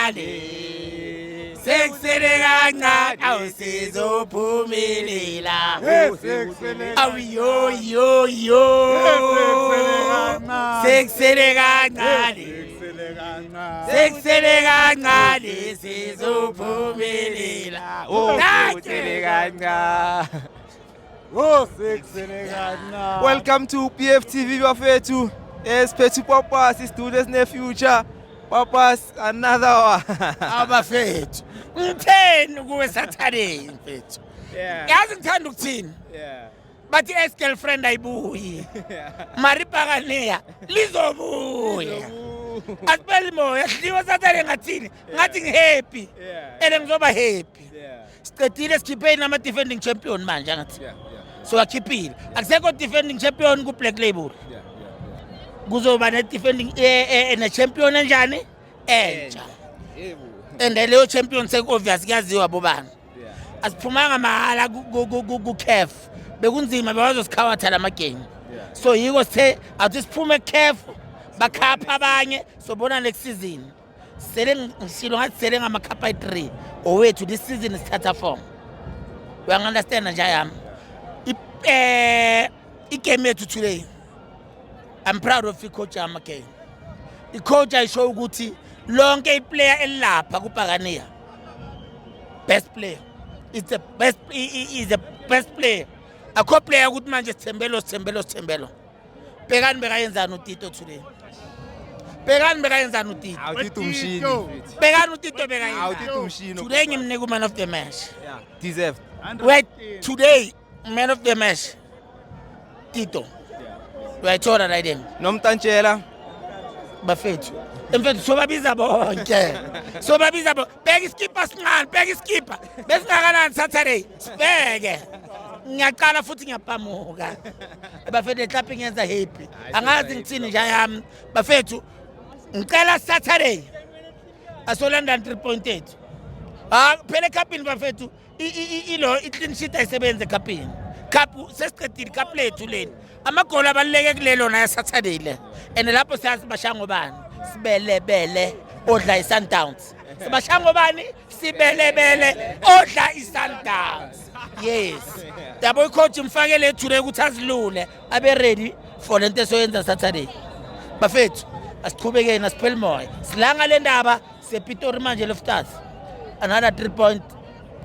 kancane sekusele kancane awusizophumelela awiyo yo yo sekusele kancane sekusele kancane sizophumelela Welcome to PFTV bafethu. Yes, Pethu Papas, students in the future. Papas, another one. Abafethu. Ngitheni kuwe Saturday mfethu. Yazi ngithanda ukuthini? Bathi ex-girlfriend ayibuyi. Maripakaneya lizobuya. Asibeli moya sidliwa Saturday ngathini? Ngathi ngihappy. Ene ngizoba happy. Siqedile sikhiphe nama defending champion manje ngathi. So akhiphile. Akusekho defending champion ku Black Label. Kuzoba ne defending ne champion enjani? Entsha. And leyo champion sek obvious kuyaziwa bobani. Asiphumanga mahala ku CAF. Bekunzima bewazosikhawa la game. So yiko sithe asiphume CAF bakhapha abanye sobona next season. Sele ngishilo ngathi sele ngamakhapha i3 owethu this season isithatha form. We understand nje yami. Igame yethu today. I'm proud of coach yami again. Coach ayisho ukuthi lonke iplayer elapha kuPakania. Best player. It's the best player. Akho player ukuthi manje Sithembelo. Bekani bekayenzana uTito today. Bekani bekayenzana uTito. AwuTito umshini. Bekani uTito bekayenzana. AwuTito umshini. Today ngimnika man of the match. Yeah, deserved. Wait, today man of the match. Tito. We told her right then. Nomtantshela. Bafethu. Emfethu sobabiza bonke. Sobabiza bonke. Bheka iskipper sincane, bheka iskipper. Besingakanani Saturday? Sibheke. Ngiyaqala futhi ngiyaphamuka. Bafethu clapping yenza happy. Angazi ngithini nje yami. Bafethu ngicela Saturday. Asolanda 3.8. Phela ekhapini bafethu ilo clean sheet ayisebenze ekhapini. Cup sesiqedile cup lethu leni. Amagoli abaleke kulelo na Saturday le. And lapho siyazi bashango bani? Sibelebele odla iSundowns. Sibashango bani? Sibelebele odla iSundowns. Yes. Yabo coach mfakele today ukuthi azilule abe ready for lento soyenza Saturday. Bafethu asiqhubekeni asiphele moya. Silanga le ndaba sePitori manje lefters. Another 3 point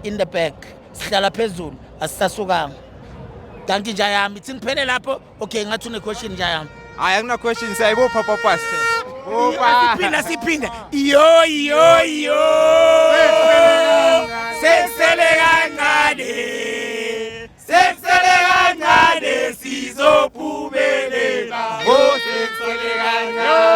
in the back. Sihlala phezulu asisasukanga. Thank you Jayam. It's in Pele Lapo. Okay, ngathi une question Jayam. Hayi akuna question sayibopha Papas. Siphinda. Yo. Sekusele kancane sizophumelela. Sekusele kancane.